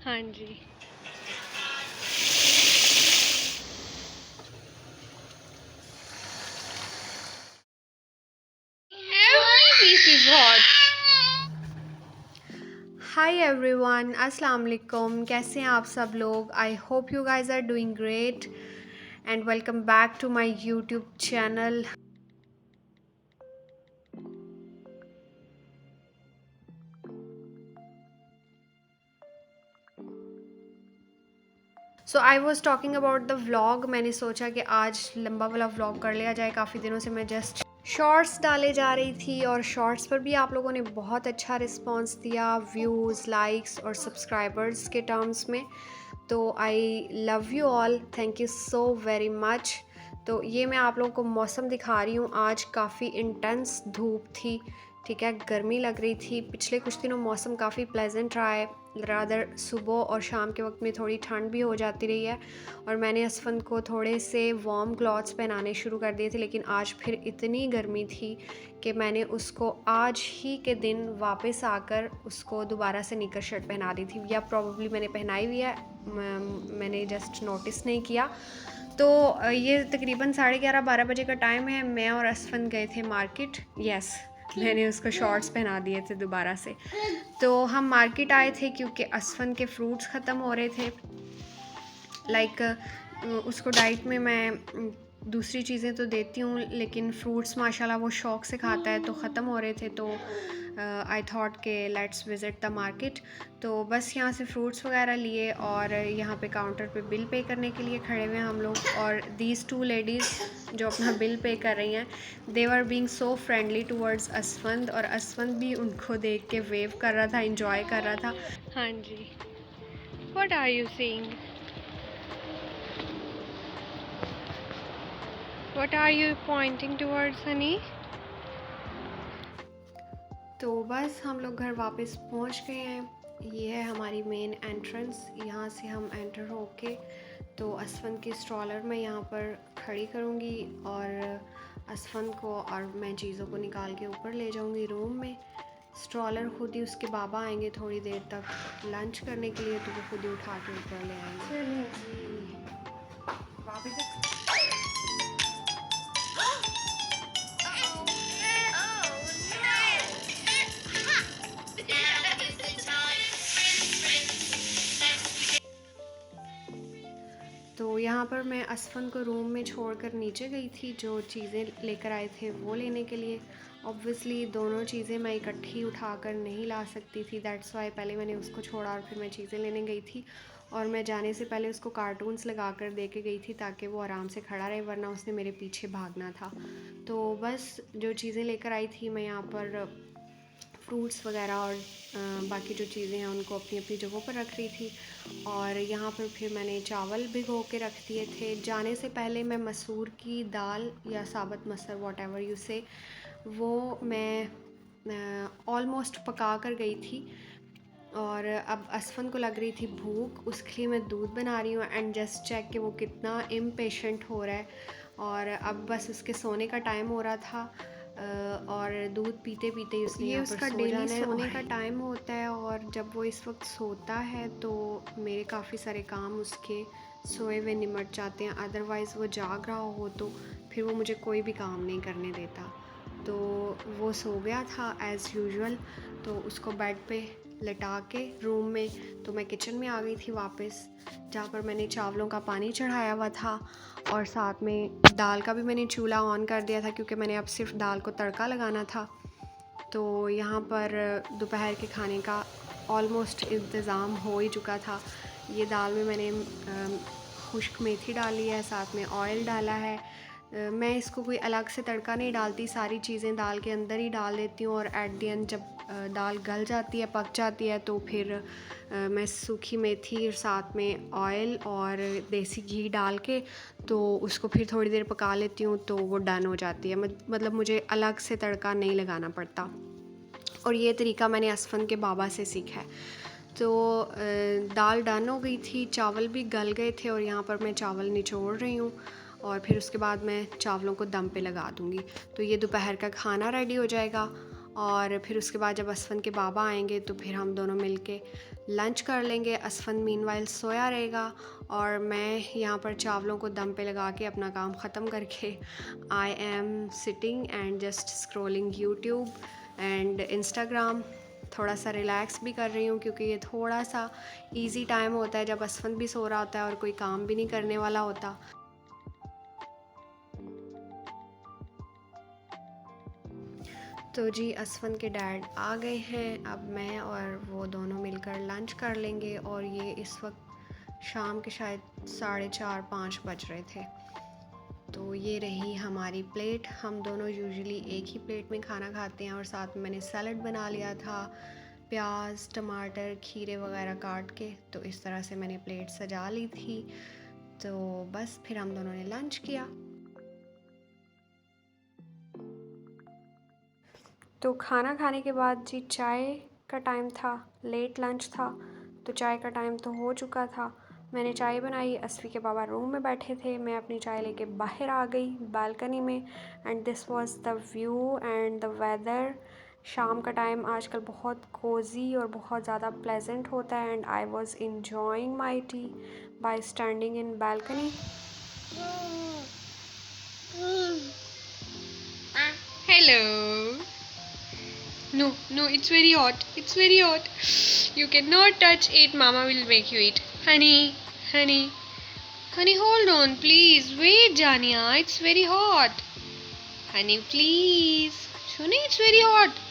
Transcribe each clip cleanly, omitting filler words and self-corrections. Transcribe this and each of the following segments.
हाँ जी। This is hot. Hi everyone, अस्सलाम वालेकुम। कैसे हैं आप सब लोग? I hope you guys are doing great and welcome back to my YouTube channel. So I was talking about the vlog. मैंने सोचा कि आज लंबा वाला व्लॉग कर लिया जाए। काफ़ी दिनों से मैं जस्ट शॉर्ट्स डाले जा रही थी और शॉर्ट्स पर भी आप लोगों ने बहुत अच्छा रिस्पॉन्स दिया, व्यूज़, लाइक्स और सब्सक्राइबर्स के टर्म्स में। तो I love you all, thank you so very much. तो ये मैं आप लोगों को मौसम दिखा रही हूँ। आज काफ़ी इंटेंस धूप थी, ठीक है, गर्मी लग रही थी। पिछले कुछ दिनों मौसम काफ़ी प्लेजेंट रहा है। रादर सुबह और शाम के वक्त में थोड़ी ठंड भी हो जाती रही है और मैंने असफन को थोड़े से वार्म क्लॉथ्स पहनाने शुरू कर दिए थे, लेकिन आज फिर इतनी गर्मी थी कि मैंने उसको आज ही के दिन वापस आकर उसको दोबारा से निकर शर्ट पहना दी थी, या प्रॉब्ली मैंने पहनाई हुई है, मैंने जस्ट नोटिस नहीं किया। तो ये तकरीबन 11:30-12 बजे का टाइम है। मैं और असफन गए थे मार्केट। यस, मैंने उसको शॉर्ट्स पहना दिए थे दोबारा से। तो हम मार्केट आए थे क्योंकि असफन के फ्रूट्स ख़त्म हो रहे थे। लाइक उसको डाइट में मैं दूसरी चीज़ें तो देती हूँ, लेकिन फ्रूट्स माशाल्लाह वो शौक़ से खाता है, तो ख़त्म हो रहे थे। तो आई थॉट के लेट्स विज़िट द मार्केट। तो बस यहाँ से फ्रूट्स वगैरह लिए और यहाँ पे काउंटर पे बिल पे करने के लिए खड़े हुए हैं हम लोग। और दीज टू लेडीज़ जो अपना बिल पे कर रही हैं, they were being so friendly towards Asfand, और असफंद भी उनको देख के वेव कर रहा था, इंजॉय कर रहा था। हाँ जी। What are you saying? What are you pointing towards, honey? तो बस हम लोग घर वापस पहुंच गए हैं। ये है हमारी मेन एंट्रेंस। यहाँ से हम एंटर होके तो असफन की स्ट्रॉलर मैं यहाँ पर खड़ी करूँगी और असफन को और मैं चीज़ों को निकाल के ऊपर ले जाऊँगी रूम में। स्ट्रॉलर खुद ही, उसके बाबा आएंगे थोड़ी देर तक लंच करने के लिए, तो वो खुद ही उठा के ऊपर ले आएंगे। तो यहाँ पर मैं असफन को रूम में छोड़कर नीचे गई थी, जो चीज़ें लेकर आए थे वो लेने के लिए। ऑब्वियसली दोनों चीज़ें मैं इकट्ठी उठाकर नहीं ला सकती थी, दैट्स वाई पहले मैंने उसको छोड़ा और फिर मैं चीज़ें लेने गई थी। और मैं जाने से पहले उसको कार्टून्स लगा कर दे के गई थी ताकि वो आराम से खड़ा रहे, वरना उसने मेरे पीछे भागना था। तो बस जो चीज़ें लेकर आई थी मैं यहाँ पर फ्रूट्स वगैरह और बाकी जो चीज़ें हैं उनको अपनी अपनी जगहों पर रख रही थी। और यहाँ पर फिर मैंने चावल भिगो के रख दिए थे। जाने से पहले मैं मसूर की दाल या साबुत मसर वॉट एवर यू से, वो मैं ऑलमोस्ट पका कर गई थी। और अब असफन को लग रही थी भूख, उसके लिए मैं दूध बना रही हूँ। एंड जस्ट चेक कि वो कितना इम्पेशेंट हो रहा है। और अब बस उसके सोने का टाइम हो रहा था और दूध पीते पीते ही उसने ये उसका डेली सोने का टाइम होता है। और जब वो इस वक्त सोता है तो मेरे काफ़ी सारे काम उसके सोए हुए निमट जाते हैं। अदरवाइज़ वो जाग रहा हो तो फिर वो मुझे कोई भी काम नहीं करने देता। तो वो सो गया था एज़ यूजुअल, तो उसको बेड पे लेटा के रूम में, तो मैं किचन में आ गई थी वापस, जहाँ पर मैंने चावलों का पानी चढ़ाया हुआ था और साथ में दाल का भी मैंने चूल्हा ऑन कर दिया था क्योंकि मैंने अब सिर्फ दाल को तड़का लगाना था। तो यहाँ पर दोपहर के खाने का ऑलमोस्ट इंतज़ाम हो ही चुका था। ये दाल में मैंने खुश्क मेथी डाली है, साथ में ऑयल डाला है। मैं इसको कोई अलग से तड़का नहीं डालती, सारी चीज़ें दाल के अंदर ही डाल देती हूँ और एट द एंड जब दाल गल जाती है, पक जाती है, तो फिर मैं सूखी मेथी और साथ में ऑयल और देसी घी डाल के तो उसको फिर थोड़ी देर पका लेती हूँ, तो वो डन हो जाती है। मतलब मुझे अलग से तड़का नहीं लगाना पड़ता। और ये तरीका मैंने असफन के बाबा से सीखा है। तो दाल डन हो गई थी, चावल भी गल गए थे और यहाँ पर मैं चावल निचोड़ रही हूँ और फिर उसके बाद मैं चावलों को दम पे लगा दूँगी। तो ये दोपहर का खाना रेडी हो जाएगा। और फिर उसके बाद जब असफन के बाबा आएंगे तो फिर हम दोनों मिलके लंच कर लेंगे। असफन मीनवाइल सोया रहेगा और मैं यहाँ पर चावलों को दम पे लगा के अपना काम ख़त्म करके I am sitting and just scrolling YouTube and Instagram. थोड़ा सा रिलैक्स भी कर रही हूँ क्योंकि ये थोड़ा सा इजी टाइम होता है जब असफन भी सो रहा होता है और कोई काम भी नहीं करने वाला होता। तो जी असफन के डैड आ गए हैं, अब मैं और वो दोनों मिलकर लंच कर लेंगे। और ये इस वक्त शाम के शायद 4:30-5 बज रहे थे। तो ये रही हमारी प्लेट। हम दोनों यूजुअली एक ही प्लेट में खाना खाते हैं और साथ में मैंने सैलड बना लिया था, प्याज टमाटर खीरे वगैरह काट के। तो इस तरह से मैंने प्लेट सजा ली थी। तो बस फिर हम दोनों ने लंच किया। तो खाना खाने के बाद जी चाय का टाइम था, लेट लंच था तो चाय का टाइम तो हो चुका था। मैंने चाय बनाई, असफ़ी के बाबा रूम में बैठे थे, मैं अपनी चाय लेके बाहर आ गई बालकनी में। And this was the view and the weather. शाम का टाइम आजकल बहुत कोज़ी और बहुत ज़्यादा प्लेजेंट होता है and I was enjoying my T bye standing in balcony. Hello. No, no, it's very hot. It's very hot. You cannot touch it. Mama will make you eat. Honey, honey, honey, hold on, please. Wait, Jania. It's very hot. Honey, please. Shuni, it's very hot.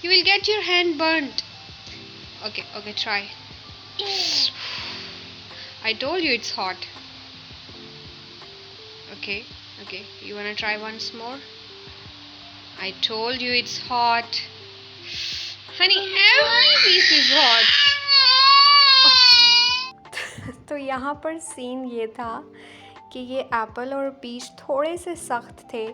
You will get your hand burnt. Okay, okay, try. I told you it's hot. Okay, okay. You wanna try once more? I told you it's hot. Honey, every piece is hot. तो यहाँ पर scene ये था कि ये Apple और peach थोड़े से सख्त थे।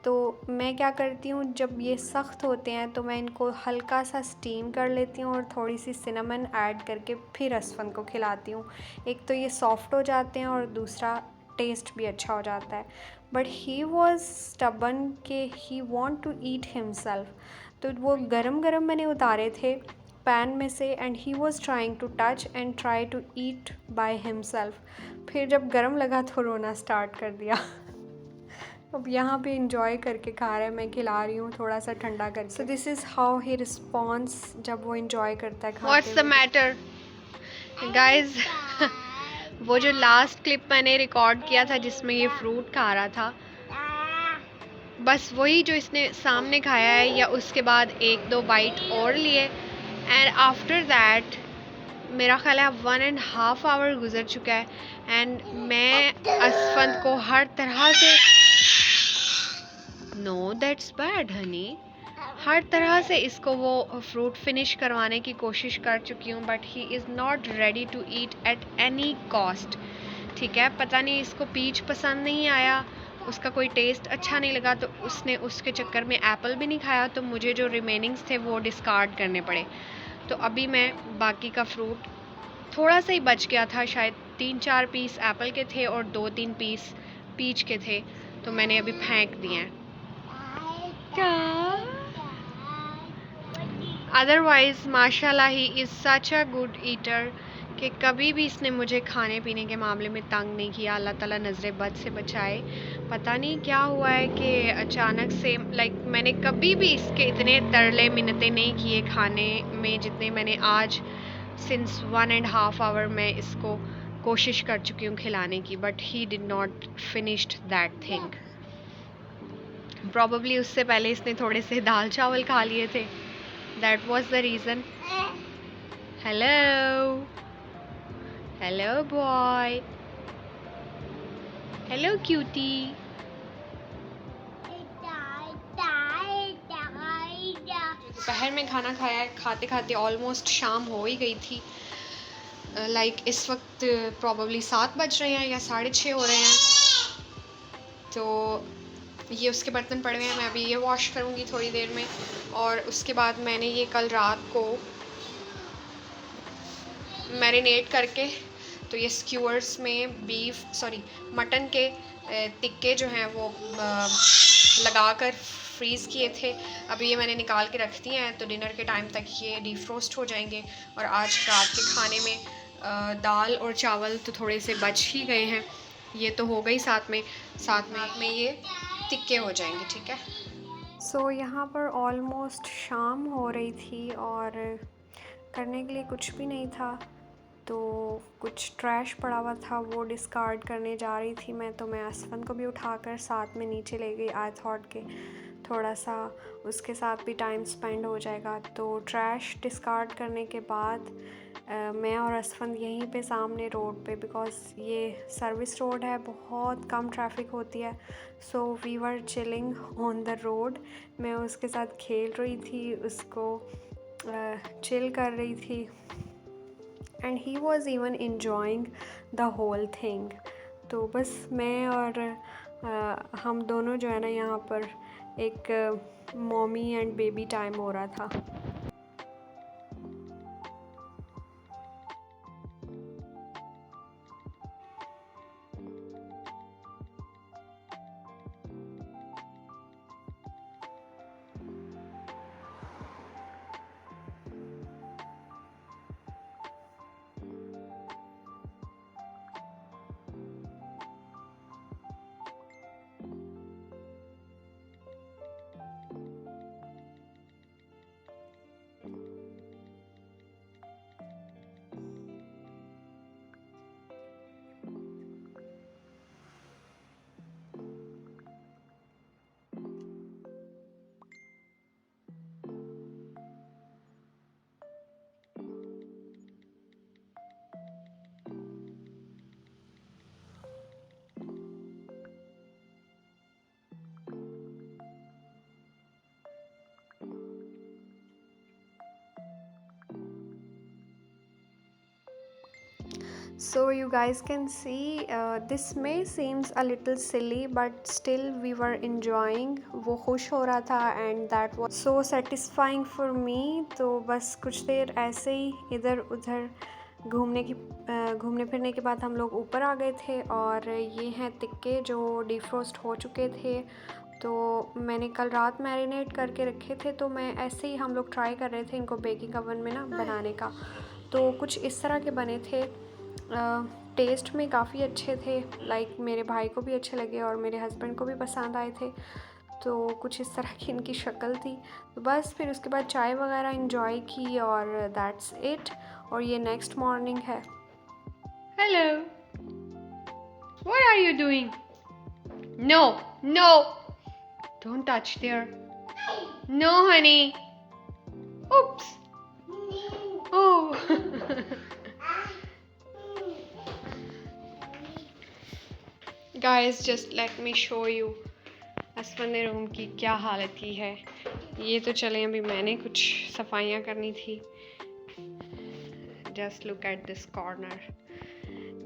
तो मैं क्या करती हूँ, जब ये सख्त होते हैं तो मैं इनको हल्का सा स्टीम कर लेती हूँ और थोड़ी सी सिनेमन ऐड करके फिर असफन को खिलाती हूँ। एक तो ये सॉफ्ट हो जाते हैं और दूसरा टेस्ट भी अच्छा हो जाता है। बट ही वॉज स्टबन के ही वॉन्ट टू ईट हिमसेल्फ। तो वो गरम गरम मैंने उतारे थे पैन में से and he was trying to touch and try to eat by himself. फिर जब गरम लगा तो रोना स्टार्ट कर दिया। अब यहाँ पे इंजॉय करके खा रहा है, मैं खिला रही हूँ थोड़ा सा ठंडा करके। So this is how he response जब वो इंजॉय करता है खाते हुए। What's the matter, guys? वो जो लास्ट क्लिप मैंने रिकॉर्ड किया था जिसमें ये फ्रूट खा रहा था, बस वही जो इसने सामने खाया है या उसके बाद 1-2 बाइट और लिए। एंड आफ्टर दैट मेरा ख्याल है 1.5 आवर गुजर चुका है एंड मैं असफन को हर तरह से नो दैट्स बैड हनी, हर तरह से इसको वो फ्रूट फिनिश करवाने की कोशिश कर चुकी हूँ but he is not ready to eat at any cost. ठीक है, पता नहीं इसको पीच पसंद नहीं आया, उसका कोई टेस्ट अच्छा नहीं लगा तो उसने उसके चक्कर में एप्पल भी नहीं खाया। तो मुझे जो रिमेनिंग्स थे वो डिस्कार्ड करने पड़े। तो अभी मैं बाकी का फ्रूट थोड़ा सा ही बच गया था, शायद 3-4 पीस एप्पल के थे और 2-3 पीस पीच के थे, तो मैंने अभी फेंक दिए हैं। अदरवाइज़ माशाल्लाह he is such a good eater कि कभी भी इसने मुझे खाने पीने के मामले में तंग नहीं किया। अल्लाह ताला नज़र बद से बचाए। पता नहीं क्या हुआ है कि अचानक से मैंने कभी भी इसके इतने तरले मिन्नतें नहीं किए खाने में जितने मैंने आज सिंस 1.5 आवर मैं इसको कोशिश कर चुकी हूँ खिलाने की, but he did not finished that thing. Probably उससे पहले इसने थोड़े से दाल चावल खा लिए थे, that was the reason. Hello hello boy, hello cutie. दोपहर में खाना खाया, खाते खाते ऑलमोस्ट शाम हो ही गई थी। इस वक्त प्रॉबली 7 बज रहे हैं या 6:30 हो रहे हैं। तो ये उसके बर्तन पड़े हुए हैं, मैं अभी ये वॉश करूँगी थोड़ी देर में। और उसके बाद मैंने ये कल रात को मैरिनेट करके, तो ये स्क्यूअर्स में मटन के टिक्के जो हैं वो लगाकर फ्रीज़ किए थे, अभी ये मैंने निकाल के रख दिए हैं, तो डिनर के टाइम तक ये डीफ्रोस्ट हो जाएंगे। और आज रात के खाने में दाल और चावल तो थोड़े से बच ही गए हैं, ये तो हो गई, साथ में ये तिक्के हो जाएंगे, ठीक है। सो यहाँ पर ऑलमोस्ट शाम हो रही थी और करने के लिए कुछ भी नहीं था, तो कुछ ट्रैश पड़ा हुआ था वो डिस्कार्ड करने जा रही थी मैं, तो मैं असफन को भी उठाकर साथ में नीचे ले गई। आई थॉट के थोड़ा सा उसके साथ भी टाइम स्पेंड हो जाएगा। तो ट्रैश डिस्कार्ड करने के बाद मैं और असफन यहीं पे सामने रोड पे, बिकॉज़ ये सर्विस रोड है, बहुत कम ट्रैफिक होती है, so we were chilling on the road. मैं उसके साथ खेल रही थी, उसको चिल कर रही थी, and he was even enjoying the whole thing. तो बस मैं और हम दोनों जो है ना यहाँ पर एक मॉमी एंड बेबी टाइम हो रहा था। So you guys can see this may seems a little silly, but still we were enjoying. वो खुश हो रहा था and that was so satisfying for me. तो बस कुछ देर ऐसे ही इधर उधर घूमने फिरने के बाद हम लोग ऊपर आ गए थे, और ये हैं तिक्के जो डिफ्रोस्ट हो चुके थे। तो मैंने कल रात मैरिनेट करके रखे थे, तो मैं ऐसे ही हम लोग ट्राई कर रहे थे इनको बेकिंग ओवन में ना बनाने का। तो कुछ इस तरह के बने थे, टेस्ट में काफ़ी अच्छे थे, लाइक मेरे भाई को भी अच्छे लगे और मेरे हस्बैंड को भी पसंद आए थे। तो कुछ इस तरह की इनकी शक्ल थी। तो बस फिर उसके बाद चाय वगैरह इंजॉय की और दैट्स इट। और ये नेक्स्ट मॉर्निंग है। Hello, what are you doing? No no, don't touch there. No honey, oops. Oh. Guys, just let me show you Asfan ने रूम की क्या हालत की है। ये तो चले, अभी मैंने कुछ सफाइयाँ करनी थी। Just look at this corner,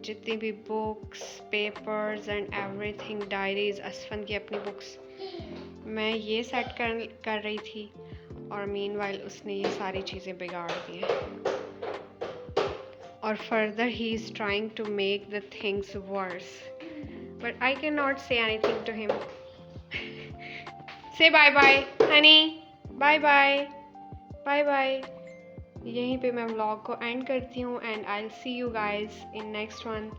जितनी भी books, papers and everything, diaries, Asfan की अपनी बुक्स, मैं ये सेट कर रही थी, और मीनवाइल उसने ये सारी चीज़ें बिगाड़ दी हैं। और further he is trying to make the things worse, but I can not say anything to him. Say bye bye honey, bye bye, bye bye. यहीं पे मैं व्लॉग को एंड करती हूँ, and I will see you guys in next one.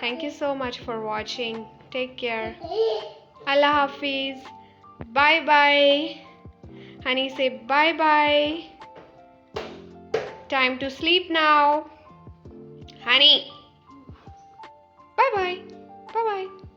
Thank you so much for watching, take care, अल्लाह हाफिज़, bye bye. Honey say bye bye, time to sleep now. Honey, bye bye, bye bye.